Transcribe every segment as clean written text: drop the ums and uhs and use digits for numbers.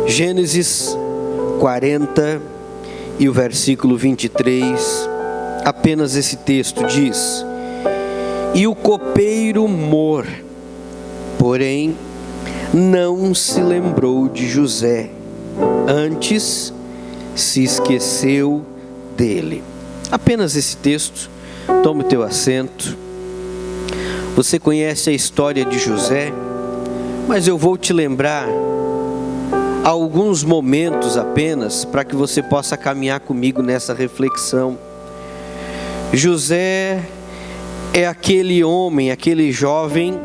Gênesis 40 e o versículo 23, apenas esse texto diz: E o copeiro Mor, porém, não se lembrou de José, antes se esqueceu dele. Apenas esse texto. Tome o teu assento. Você conhece a história de José, mas eu vou te lembrar alguns momentos apenas, para que você possa caminhar comigo nessa reflexão. José é aquele homem, aquele jovem,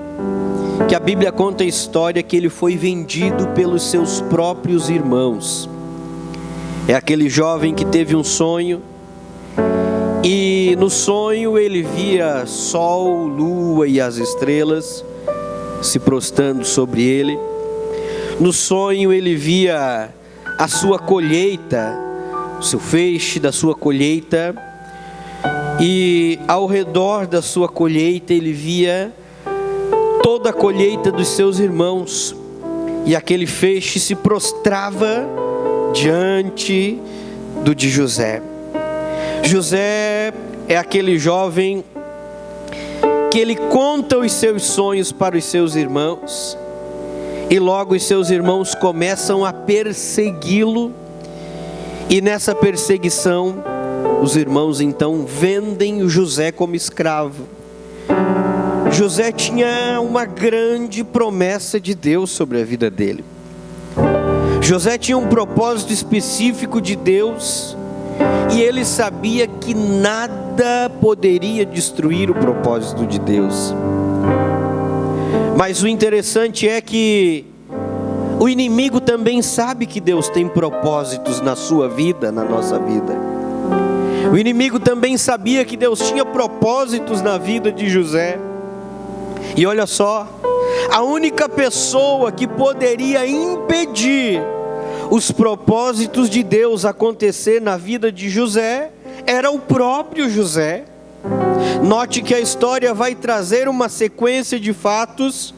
que a Bíblia conta a história que ele foi vendido pelos seus próprios irmãos. É aquele jovem que teve um sonho, e no sonho ele via sol, lua e as estrelas se prostrando sobre ele. No sonho ele via a sua colheita, o seu feixe da sua colheita, e ao redor da sua colheita ele via toda a colheita dos seus irmãos, e aquele feixe se prostrava diante do de José. José é aquele jovem que ele conta os seus sonhos para os seus irmãos, e logo os seus irmãos começam a persegui-lo, e nessa perseguição os irmãos então vendem o José como escravo. José tinha uma grande promessa de Deus sobre a vida dele. José tinha um propósito específico de Deus, e ele sabia que nada poderia destruir o propósito de Deus. Mas o interessante é que o inimigo também sabe que Deus tem propósitos na sua vida, na nossa vida. O inimigo também sabia que Deus tinha propósitos na vida de José. E olha só, a única pessoa que poderia impedir os propósitos de Deus acontecer na vida de José era o próprio José. Note que a história vai trazer uma sequência de fatos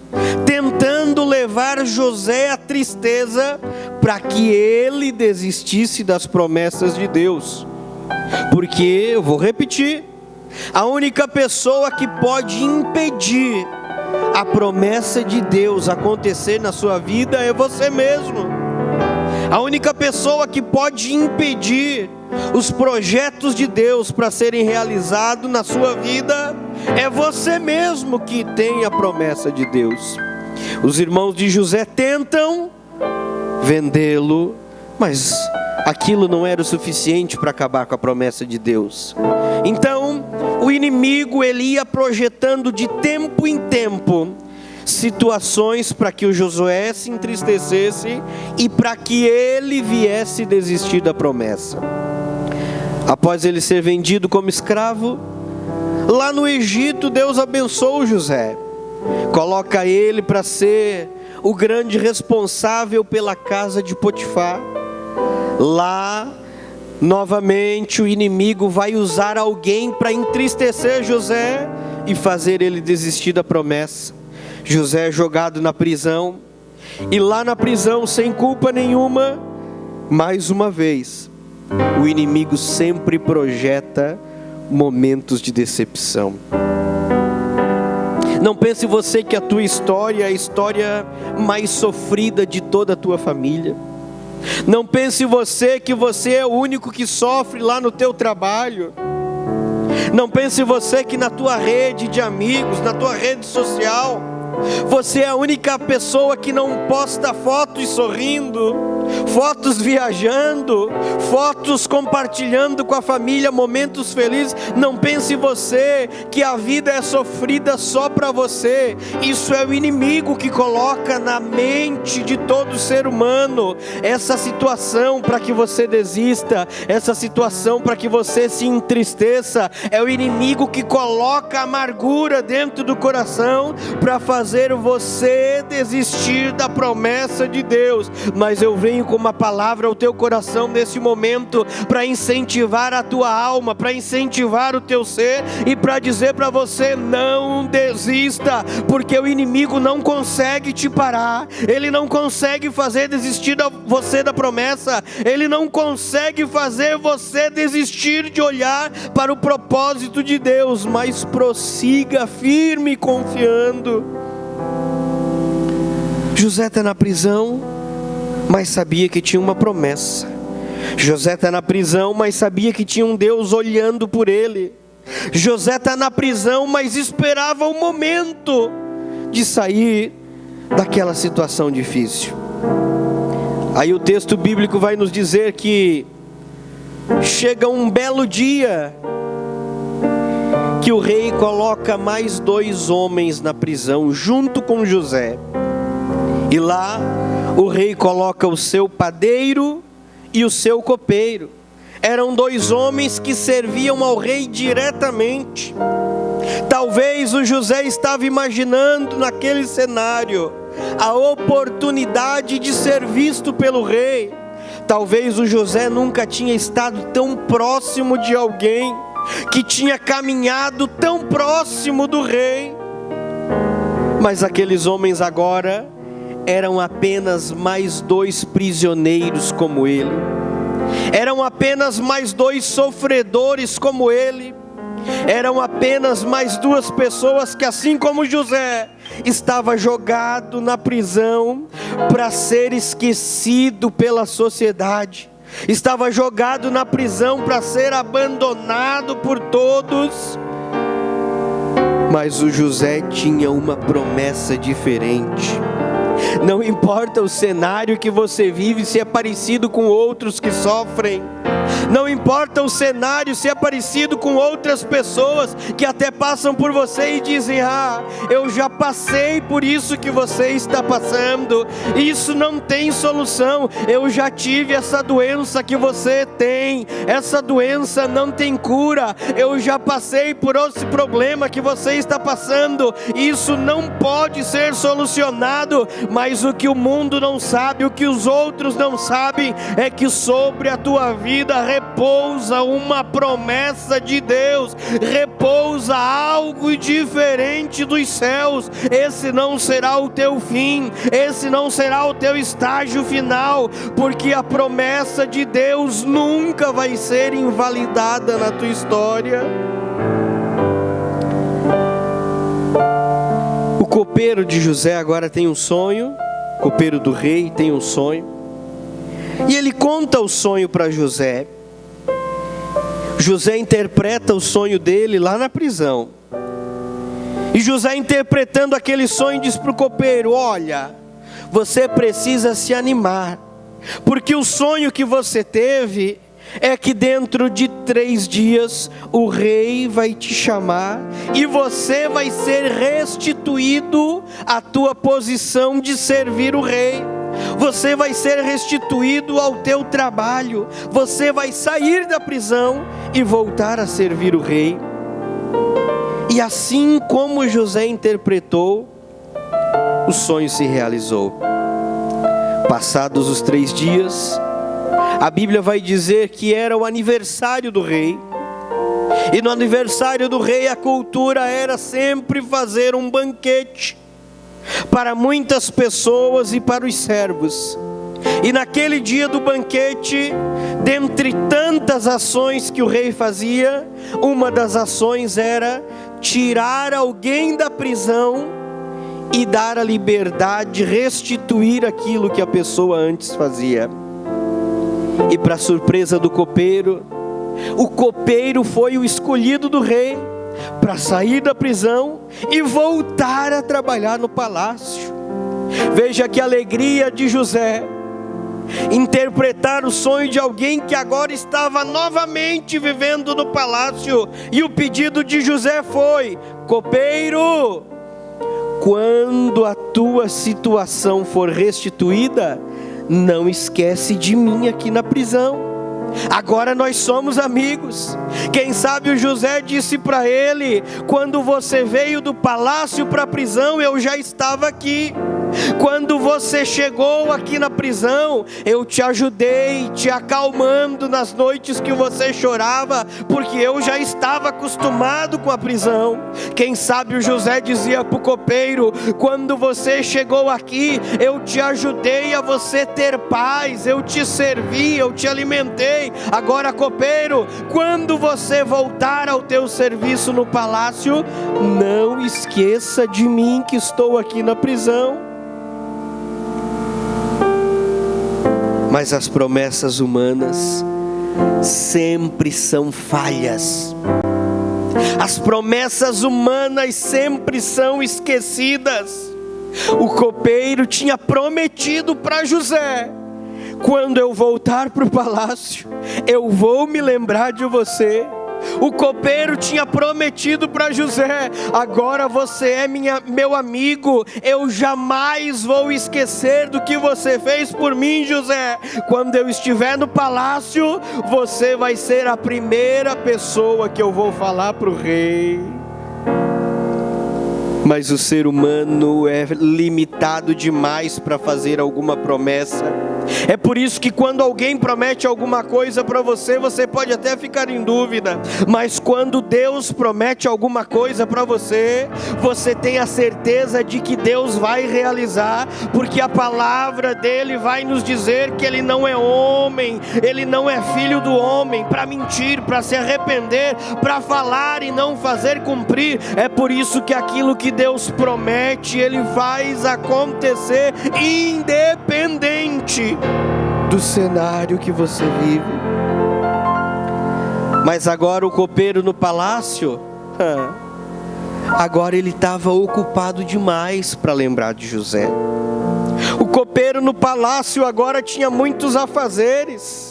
tentando levar José à tristeza, para que ele desistisse das promessas de Deus. Porque, eu vou repetir, a única pessoa que pode impedir a promessa de Deus acontecer na sua vida é você mesmo. A única pessoa que pode impedir os projetos de Deus para serem realizados na sua vida é você mesmo que tem a promessa de Deus. Os irmãos de José tentam vendê-lo, mas aquilo não era o suficiente para acabar com a promessa de Deus. Então, o inimigo ele ia projetando de tempo em tempo situações para que o Josué se entristecesse e para que ele viesse desistir da promessa. Após ele ser vendido como escravo, lá no Egito Deus abençoou José, coloca ele para ser o grande responsável pela casa de Potifar. Lá, novamente, o inimigo vai usar alguém para entristecer José e fazer ele desistir da promessa. José é jogado na prisão, e lá na prisão, sem culpa nenhuma, mais uma vez, o inimigo sempre projeta momentos de decepção. Não pense você que a tua história é a história mais sofrida de toda a tua família. Não pense você que você é o único que sofre lá no teu trabalho. Não pense você que na tua rede de amigos, na tua rede social, você é a única pessoa que não posta fotos sorrindo, fotos viajando, fotos compartilhando com a família momentos felizes. Não pense você que a vida é sofrida só para você. Isso é o inimigo que coloca na mente de todo ser humano essa situação para que você desista, essa situação para que você se entristeça. É o inimigo que coloca amargura dentro do coração para fazer você desistir da promessa de Deus. Mas eu venho com uma palavra ao teu coração nesse momento, para incentivar a tua alma, para incentivar o teu ser, e para dizer para você: não desista, porque o inimigo não consegue te parar, ele não consegue fazer desistir você da promessa, ele não consegue fazer você desistir de olhar para o propósito de Deus, mas prossiga firme, confiando. José está na prisão, mas sabia que tinha uma promessa. José está na prisão, mas sabia que tinha um Deus olhando por ele. José está na prisão, mas esperava o momento de sair daquela situação difícil. Aí o texto bíblico vai nos dizer que chega um belo dia que o rei coloca mais 2 homens na prisão junto com José. E lá o rei coloca o seu padeiro e o seu copeiro. Eram 2 homens que serviam ao rei diretamente. Talvez o José estava imaginando naquele cenário a oportunidade de ser visto pelo rei. Talvez o José nunca tinha estado tão próximo de alguém, que tinha caminhado tão próximo do rei. Mas aqueles homens agora eram apenas mais 2 prisioneiros como ele. Eram apenas mais 2 sofredores como ele. Eram apenas mais 2 pessoas que, assim como José, estava jogado na prisão para ser esquecido pela sociedade. Estava jogado na prisão para ser abandonado por todos. Mas o José tinha uma promessa diferente. Não importa o cenário que você vive, se é parecido com outros que sofrem. Não importa o cenário, se é parecido com outras pessoas que até passam por você e dizem: ah, eu já passei por isso que você está passando, isso não tem solução, eu já tive essa doença que você tem, essa doença não tem cura, eu já passei por esse problema que você está passando, isso não pode ser solucionado. Mas o que o mundo não sabe, o que os outros não sabem, é que sobre a tua vida repousa uma promessa de Deus, repousa algo diferente dos céus. Esse não será o teu fim, esse não será o teu estágio final, porque a promessa de Deus nunca vai ser invalidada na tua história. O copeiro de José agora tem um sonho, o copeiro do rei tem um sonho, e ele conta o sonho para José. José interpreta o sonho dele lá na prisão. E José, interpretando aquele sonho, diz para o copeiro: olha, você precisa se animar, porque o sonho que você teve é que dentro de 3 dias o rei vai te chamar e você vai ser restituído à tua posição de servir o rei. Você vai ser restituído ao teu trabalho, você vai sair da prisão e voltar a servir o rei. E assim como José interpretou, o sonho se realizou. Passados os 3 dias, a Bíblia vai dizer que era o aniversário do rei. E no aniversário do rei a cultura era sempre fazer um banquete para muitas pessoas e para os servos. E naquele dia do banquete, dentre tantas ações que o rei fazia, uma das ações era tirar alguém da prisão e dar a liberdade, restituir aquilo que a pessoa antes fazia. E para surpresa do copeiro, o copeiro foi o escolhido do rei para sair da prisão e voltar a trabalhar no palácio. Veja que alegria de José, interpretar o sonho de alguém que agora estava novamente vivendo no palácio. E o pedido de José foi: copeiro, quando a tua situação for restituída, não esquece de mim aqui na prisão. Agora nós somos amigos. Quem sabe o José disse para ele: quando você veio do palácio para a prisão, eu já estava aqui. Quando você chegou aqui na prisão, eu te ajudei, te acalmando nas noites que você chorava, porque eu já estava acostumado com a prisão. Quem sabe o José dizia para o copeiro: quando você chegou aqui, eu te ajudei a você ter paz, eu te servi, eu te alimentei. Agora, copeiro, quando você voltar ao teu serviço no palácio, não esqueça de mim que estou aqui na prisão. Mas as promessas humanas sempre são falhas. As promessas humanas sempre são esquecidas. O copeiro tinha prometido para José: quando eu voltar para o palácio, eu vou me lembrar de você. O copeiro tinha prometido para José: agora você é meu amigo, eu jamais vou esquecer do que você fez por mim, José. Quando eu estiver no palácio, você vai ser a primeira pessoa que eu vou falar para o rei. Mas o ser humano é limitado demais para fazer alguma promessa. É por isso que quando alguém promete alguma coisa para você, você pode até ficar em dúvida. Mas quando Deus promete alguma coisa para você, você tem a certeza de que Deus vai realizar, porque a palavra dele vai nos dizer que ele não é homem, ele não é filho do homem para mentir, para se arrepender, para falar e não fazer cumprir. É por isso que aquilo que Deus promete, ele faz acontecer, independente do cenário que você vive. Mas agora o copeiro no palácio, agora ele estava ocupado demais para lembrar de José. O copeiro no palácio agora tinha muitos afazeres.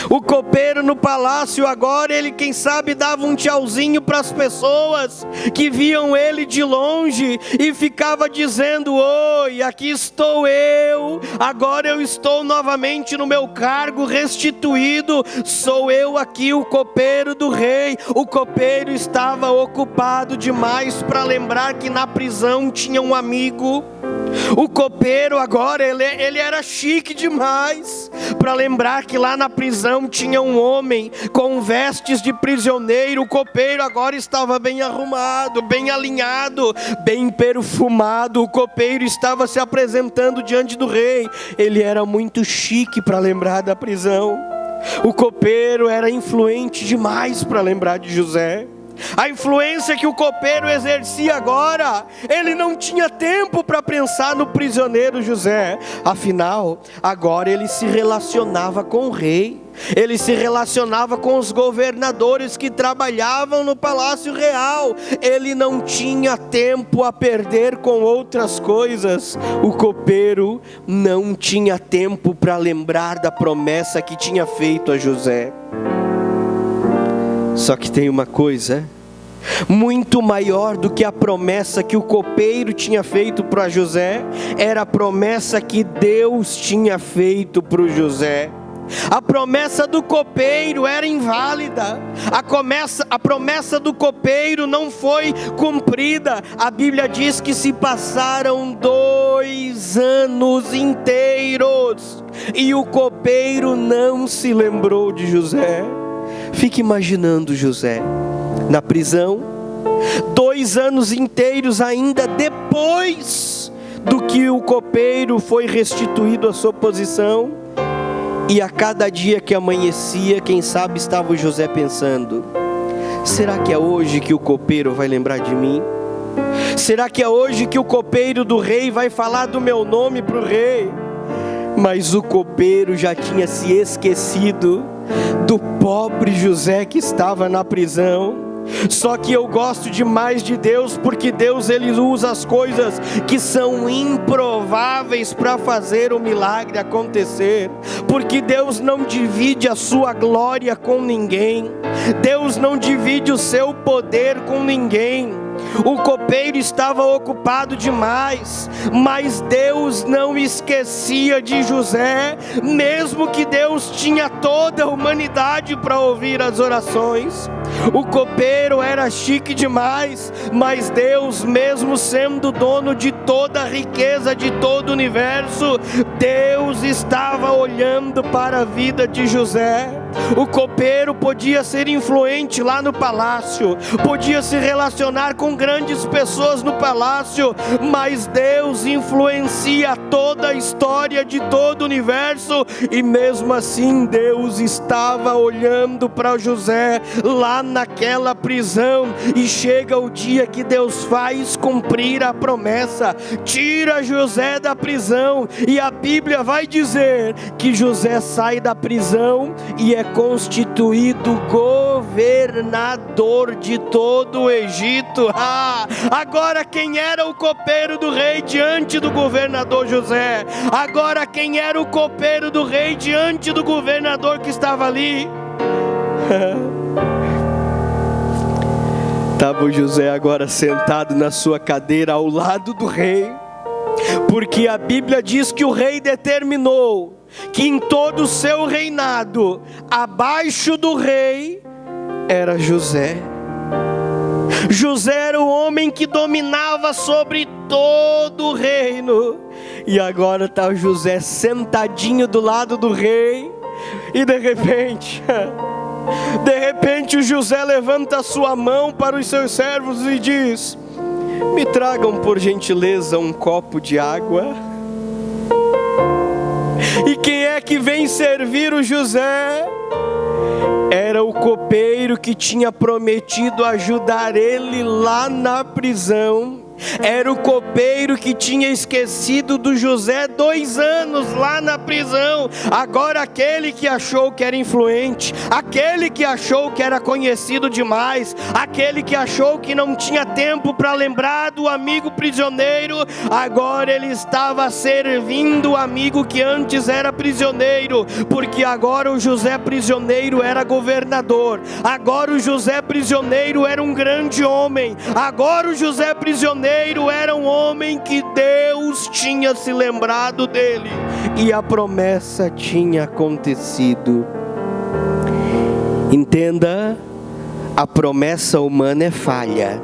O copeiro no palácio agora, ele quem sabe dava um tchauzinho para as pessoas que viam ele de longe e ficava dizendo: oi, aqui estou eu, agora eu estou novamente no meu cargo restituído, sou eu aqui o copeiro do rei. O copeiro estava ocupado demais para lembrar que na prisão tinha um amigo. O copeiro agora, ele era chique demais para lembrar que lá na prisão tinha um homem com vestes de prisioneiro. O copeiro agora estava bem arrumado, bem alinhado, bem perfumado. O copeiro estava se apresentando diante do rei. Ele era muito chique para lembrar da prisão. O copeiro era influente demais para lembrar de José. A influência que o copeiro exercia agora, ele não tinha tempo para pensar no prisioneiro José. Afinal, agora ele se relacionava com o rei, ele se relacionava com os governadores que trabalhavam no palácio real. Ele não tinha tempo a perder com outras coisas. O copeiro não tinha tempo para lembrar da promessa que tinha feito a José. Só que tem uma coisa muito maior do que a promessa que o copeiro tinha feito para José, era a promessa que Deus tinha feito para o José. A promessa do copeiro era inválida, a promessa do copeiro não foi cumprida. A Bíblia diz que se passaram 2 anos inteiros e o copeiro não se lembrou de José. Fique imaginando José na prisão, 2 anos inteiros ainda depois do que o copeiro foi restituído à sua posição. E a cada dia que amanhecia, quem sabe estava o José pensando: será que é hoje que o copeiro vai lembrar de mim? Será que é hoje que o copeiro do rei vai falar do meu nome para o rei? Mas o copeiro já tinha se esquecido do pobre José que estava na prisão. Só que eu gosto demais de Deus, porque Deus ele usa as coisas que são improváveis para fazer o milagre acontecer. Porque Deus não divide a sua glória com ninguém, Deus não divide o seu poder com ninguém. O copeiro estava ocupado demais, mas Deus não esquecia de José, mesmo que Deus tinha toda a humanidade para ouvir as orações. O copeiro era chique demais, mas Deus, mesmo sendo dono de toda a riqueza de todo o universo, Deus estava olhando para a vida de José. O copeiro podia ser influente lá no palácio, podia se relacionar com grandes pessoas no palácio, mas Deus influencia toda a história de todo o universo, e mesmo assim Deus estava olhando para José lá naquela prisão. E chega o dia que Deus faz cumprir a promessa, tira José da prisão, e a Bíblia vai dizer que José sai da prisão e é constituído governador de todo o Egito. Agora quem era o copeiro do rei diante do governador José? Agora quem era o copeiro do rei diante do governador que estava ali? Estava o José agora sentado na sua cadeira ao lado do rei, porque a Bíblia diz que o rei determinou que em todo o seu reinado, abaixo do rei, era José. José era o homem que dominava sobre todo o reino, e agora está o José sentadinho do lado do rei, e de repente o José levanta a sua mão para os seus servos e diz: me tragam por gentileza um copo de água. E quem é que vem servir o José? Era o copeiro que tinha prometido ajudar ele lá na prisão. Era o copeiro que tinha esquecido do José 2 anos lá na prisão. Agora aquele que achou que era influente, aquele que achou que era conhecido demais, aquele que achou que não tinha tempo para lembrar do amigo prisioneiro, agora ele estava servindo o amigo que antes era prisioneiro, porque agora o José prisioneiro era governador, agora o José prisioneiro era um grande homem, agora o José prisioneiro era um homem que Deus tinha se lembrado dele, e a promessa tinha acontecido. Entenda, a promessa humana é falha,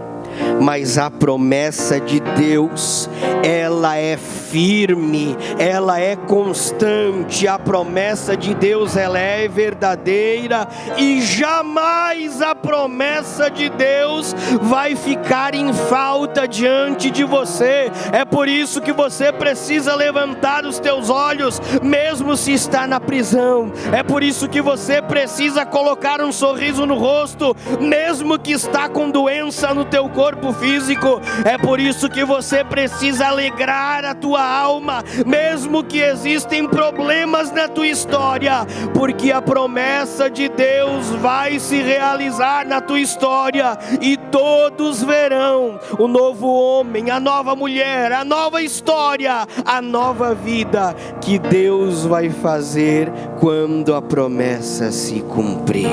mas a promessa de Deus, ela é firme, ela é constante. A promessa de Deus, ela é verdadeira, e jamais a promessa de Deus vai ficar em falta diante de você. É por isso que você precisa levantar os teus olhos, mesmo se está na prisão. É por isso que você precisa colocar um sorriso no rosto, mesmo que está com doença no teu corpo físico. É por isso que você precisa alegrar a tua alma, mesmo que existem problemas na tua história, porque a promessa de Deus vai se realizar na tua história, e todos verão o novo homem, a nova mulher, a nova história, a nova vida que Deus vai fazer quando a promessa se cumprir.